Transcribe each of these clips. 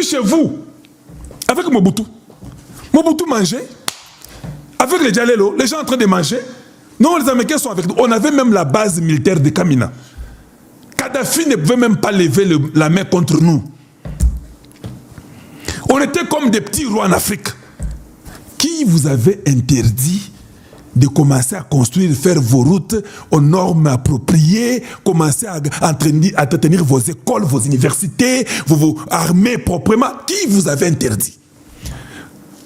vu chez vous, avec Mobutu. Mobutu mangeait, avec les Dialelo, les gens en train de manger. Non, les Américains sont avec nous. On avait même la base militaire de Kamina. Kadhafi ne pouvait même pas lever la main contre nous. On était comme des petits rois en Afrique. Qui vous avait interdit de commencer à construire, faire vos routes aux normes appropriées, commencer à entretenir vos écoles, vos universités, vos armées proprement? Qui vous avait interdit?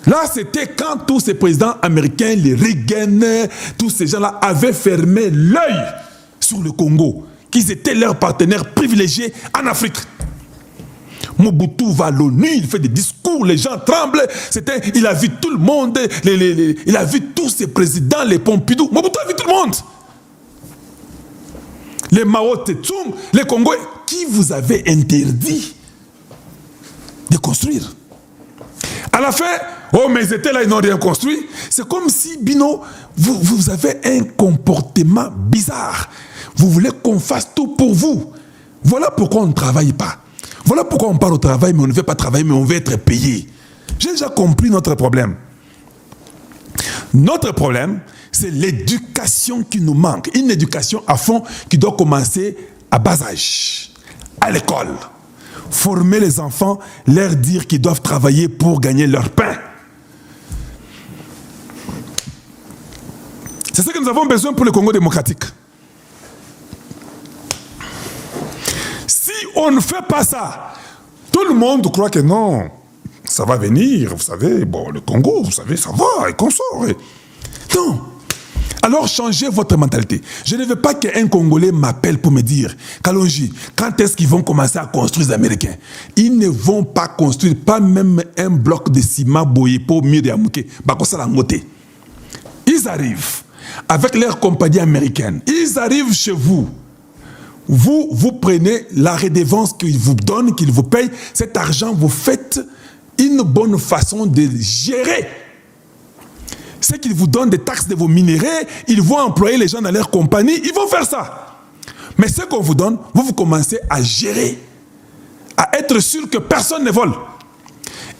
Là, c'était quand tous ces présidents américains, les Reagan, tous ces gens-là avaient fermé l'œil sur le Congo, qu'ils étaient leurs partenaires privilégiés en Afrique. Mobutu va à l'ONU, il fait des discours, les gens tremblent. Il a vu tout le monde, il a vu tous ces présidents, les Pompidou. Mobutu a vu tout le monde. Les Mao Tse-tung, les Congolais. Qui vous avait interdit de construire? À la fin, oh, mais ils étaient là, ils n'ont rien construit. C'est comme si, Bino, vous avez un comportement bizarre. Vous voulez qu'on fasse tout pour vous. Voilà pourquoi on ne travaille pas. Voilà pourquoi on part au travail, mais on ne veut pas travailler, mais on veut être payé. J'ai déjà compris notre problème. Notre problème, c'est l'éducation qui nous manque. Une éducation à fond qui doit commencer à bas âge, à l'école. Former les enfants, leur dire qu'ils doivent travailler pour gagner leur pain. C'est ce que nous avons besoin pour le Congo démocratique. Si on ne fait pas ça, tout le monde croit que non, ça va venir, vous savez, bon, le Congo, vous savez, ça va, et qu'on sort. Non. Alors changez votre mentalité. Je ne veux pas qu'un Congolais m'appelle pour me dire, Kalonji, quand est-ce qu'ils vont commencer à construire les Américains? Ils ne vont pas construire, pas même un bloc de ciment Boyepo, mur de Amouké, Bakosa Langote. Ils arrivent avec leur compagnie américaine. Ils arrivent chez vous. Vous prenez la redevance qu'ils vous donnent, qu'ils vous payent. Cet argent, vous faites une bonne façon de gérer. C'est qu'ils vous donnent des taxes de vos minéraux, ils vont employer les gens dans leur compagnie, ils vont faire ça. Mais ce qu'on vous donne, vous commencez à gérer, à être sûr que personne ne vole.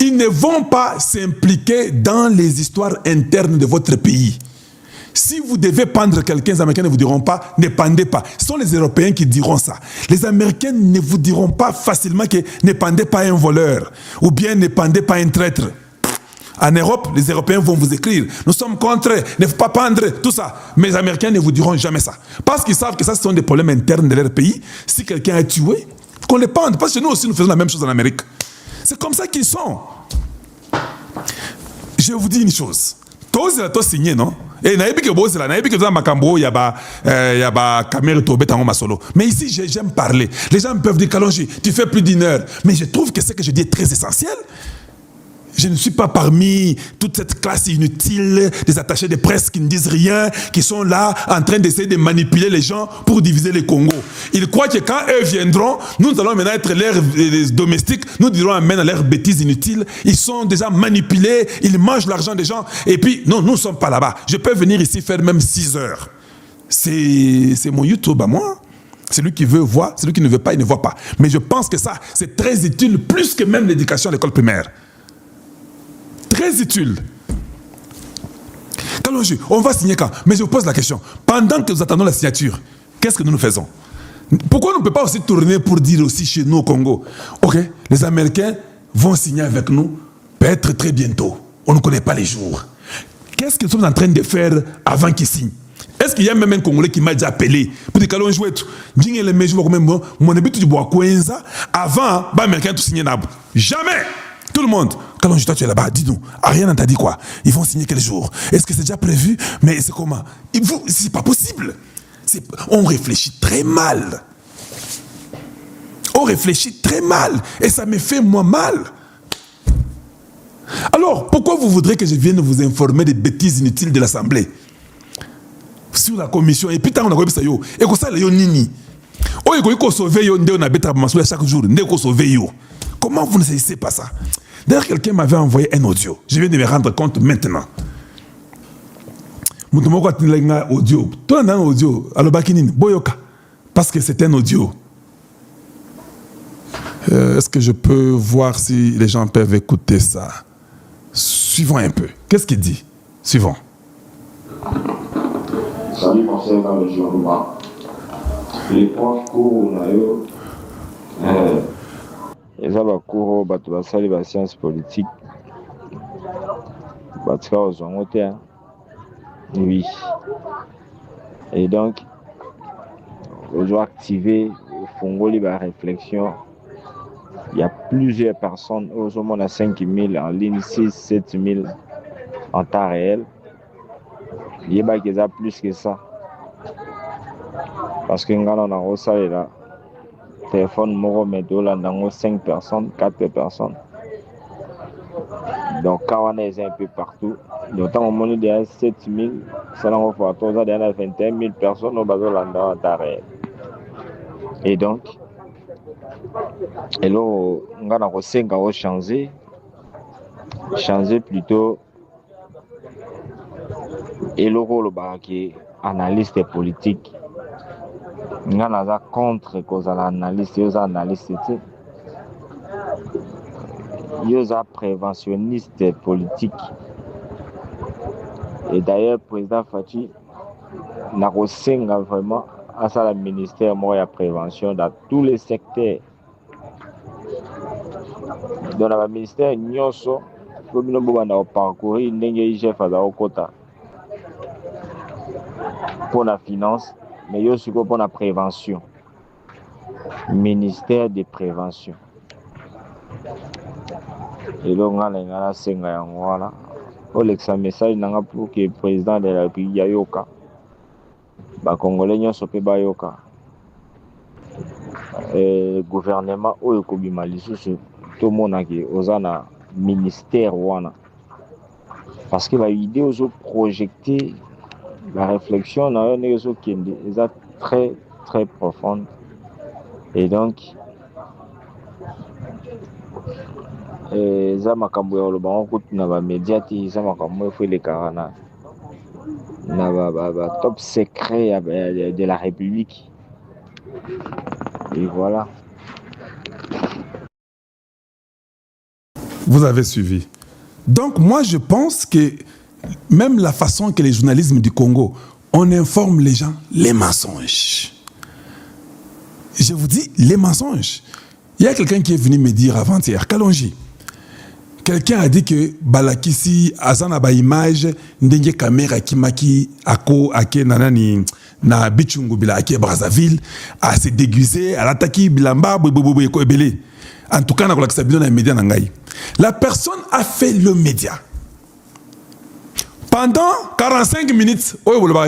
Ils ne vont pas s'impliquer dans les histoires internes de votre pays. Si vous devez pendre quelqu'un, les Américains ne vous diront pas, ne pendez pas. Ce sont les Européens qui diront ça. Les Américains ne vous diront pas facilement que ne pendez pas un voleur, ou bien ne pendez pas un traître. En Europe, les Européens vont vous écrire, nous sommes contre, ne faut pas pendre, tout ça. Mais les Américains ne vous diront jamais ça. Parce qu'ils savent que ça, ce sont des problèmes internes de leur pays. Si quelqu'un est tué, qu'on les pende. Parce que nous aussi, nous faisons la même chose en Amérique. C'est comme ça qu'ils sont. Je vous dis une chose. Tous les signé, non? Et mais ici, j'aime parler. Les gens peuvent dire, Kalonji, tu fais plus d'une heure. Mais je trouve que ce que je dis est très essentiel. Je ne suis pas parmi toute cette classe inutile des attachés de presse qui ne disent rien, qui sont là en train d'essayer de manipuler les gens pour diviser le Congo. Ils croient que quand eux viendront, nous allons maintenant être leurs domestiques, nous dirons amen à leurs bêtises inutiles. Ils sont déjà manipulés, ils mangent l'argent des gens. Et puis, non, nous ne sommes pas là-bas. Je peux venir ici faire même 6 heures. C'est mon YouTube à moi. Celui qui veut voir, celui qui ne veut pas, il ne voit pas. Mais je pense que ça, c'est très utile, plus que même l'éducation à l'école primaire. Très utile. Kalonji, on va signer quand? Mais je vous pose la question. Pendant que nous attendons la signature, qu'est-ce que nous faisons? Pourquoi on ne peut pas aussi tourner pour dire aussi chez nous au Congo, ok, les Américains vont signer avec nous, peut-être très bientôt. On ne connaît pas les jours. Qu'est-ce que nous sommes en train de faire avant qu'ils signent? Est-ce qu'il y a même un Congolais qui m'a déjà appelé pour dire Kalonji, mon habitude du bois avant, les Américains tout signer n'abou. Jamais! Tout le monde, Kalonji, toi tu es là-bas, dis-nous, Ariane t'a dit quoi? Ils vont signer quel jour? Est-ce que c'est déjà prévu? Mais c'est comment? C'est pas possible. On réfléchit très mal. On réfléchit très mal. Et ça me fait moi mal. Alors, pourquoi vous voudrez que je vienne vous informer des bêtises inutiles de l'Assemblée? Sur la commission, et puis tant on a dit ça, et que ça, yo nini. Oh, il faut sauver yo, on a bêta chaque jour, on a sauver yo. Comment vous ne savez pas ça? D'ailleurs, quelqu'un m'avait envoyé un audio. Je viens de me rendre compte maintenant. Audio. Toi, un audio. Alors, Boyoka. Parce que c'est un audio. Est-ce que je peux voir si les gens peuvent écouter ça? Suivons un peu. Qu'est-ce qu'il dit? Suivons. Salut, conseil dans le journal. Les profs cours, ils ont cours, les sciences politiques. Oui. Et donc, on doit activer le fonds de la réflexion. Il y a plusieurs personnes, au moins à 5 000 en ligne, 6 7 000 en temps réel. Il y a plus que ça. Parce que nous avons là, téléphone, nous avons 5 personnes, 4 personnes. Donc, quand on est un peu partout, donc, on a 7 000, ça va faire 21 000 personnes au bas de en temps réel. Et donc, et là, on a changer plutôt et le rôle qui analyste politique. On a contre cause analyste, ils analystes, ils sont préventionnistes politiques. Et d'ailleurs, le président Fachi n'a pas vraiment à ça le ministère de prévention dans tous les secteurs. Dans le ministère, nous avons parcouru pour la finance, mais aussi pour la prévention. Ministère de prévention. Et donc, on a un message pour que le président de la République Yayoka, les Congolais ne sont pas Yayoka. Le gouvernement, tout le monde a un ministère. Parce que l'idée de projeter la réflexion est très, très profonde. Et donc, za makambo ya lobango kutu na ba médiati za makambo faut les karana na ba top secret de la République. Et voilà. Vous avez suivi. Donc moi je pense que même la façon que les journalistes du Congo, on informe les gens les mensonges. Je vous dis les mensonges. Il y a quelqu'un qui est venu me dire avant-hier, Kalonji. Quelqu'un a dit que Balakisi azana ba image ndenge caméra kimaki ako ake nanani na bichungu bila ake Brazzaville a se déguisé à l'attaquer bilamba bobobo ko ebele. En tout cas na kolakisa bino na média nangai. La personne a fait le média. Pendant 45 minutes,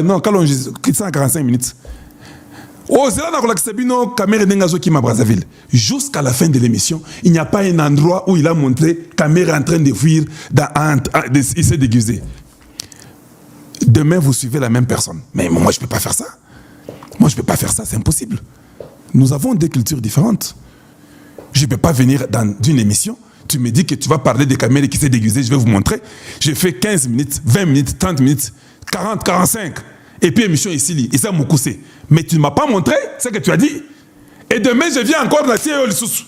non, Kalonji 45 minutes. Jusqu'à la fin de l'émission, il n'y a pas un endroit où il a montré caméra en train de fuir, il s'est déguisé. Demain, vous suivez la même personne. Mais moi, je ne peux pas faire ça. Moi, je ne peux pas faire ça, c'est impossible. Nous avons des cultures différentes. Je ne peux pas venir dans une émission. Tu me dis que tu vas parler des caméras qui s'est déguisé, je vais vous montrer. Je fais 15 minutes, 20 minutes, 30 minutes, 40, 45. Et puis émission ici, il s'est moussé. Mais tu ne m'as pas montré ce que tu as dit. Et demain, je viens encore la tirer au sous.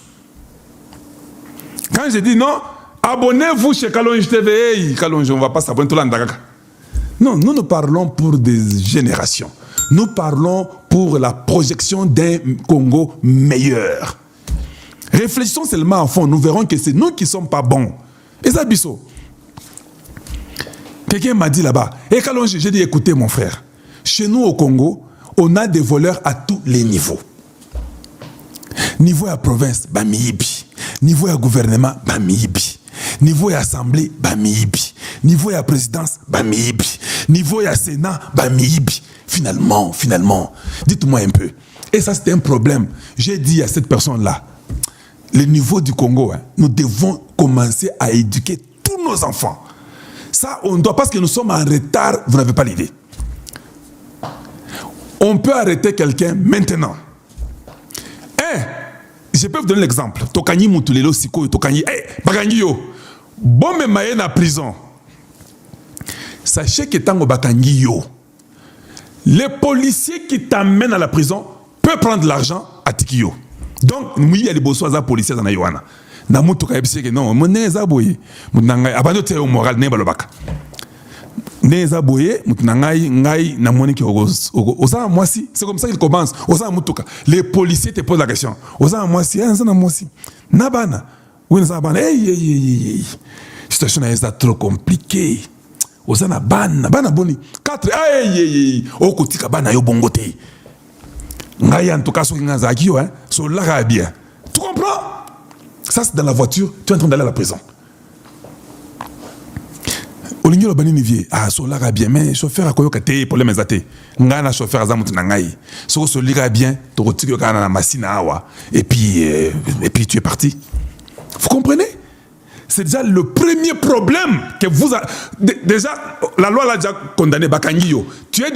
Quand je dis non, abonnez-vous chez Kalonji TV. Hey, Kalonji, on ne va pas s'abonner tout l'andagaga. Non, nous parlons pour des générations. Nous parlons pour la projection d'un Congo meilleur. Réfléchissons seulement en fond, nous verrons que c'est nous qui ne sommes pas bons. Et ça, Bisso. Quelqu'un m'a dit là-bas, et Kalonji, j'ai dit, écoutez mon frère, chez nous au Congo, on a des voleurs à tous les niveaux. Niveau à province, bamiibi. Niveau à gouvernement, bamiibi. Niveau à assemblée, bamiibi. Niveau à présidence, bamiibi. Niveau à sénat, bamiibi. Finalement, dites-moi un peu. Et ça, c'était un problème. J'ai dit à cette personne-là, le niveau du Congo, nous devons commencer à éduquer tous nos enfants. Ça, on doit, parce que nous sommes en retard, vous n'avez pas l'idée. On peut arrêter quelqu'un maintenant. Je peux vous donner l'exemple. Tokani Moutulelo Siko, Tokani, Bagangi yo. Bon, mais maye na prison. Sachez que tango Bagangi yo, les policiers qui t'amènent à la prison peuvent prendre l'argent à Tikio. Donc, oui, il y a des beaux soins policiers dans Yohana. Na mutu ka yebisi ke non, mon neza boye. Mutunanga abando te moral ne balobaka. Neza boye, mutunangai ngai na moni ki oza moi si, c'est comme ça qu'il commence. Oza mutuka. Les policiers te posent la question. Oza moi si, oza na moi si. Na bana. Oui, na bana. Hey. Situation est trop compliquée. Oza na bana boni. 4 hey. Okotika bana yo bongote. Ngai en tout cas so ngaza ki yo hein, so la bien. Tu comprends? Ça c'est dans la voiture, tu es en train d'aller à la prison. Olingi lo bani nivier, so la bien mais chauffeur a koyoka te problème ezate. Ngana chauffeur aza mutu na ngai. So lira bien, to rotiki kana na machine awa et puis tu es parti. Vous comprenez? C'est déjà le premier problème que vous a... Déjà, la loi l'a déjà condamné Bakangiyo. Tu es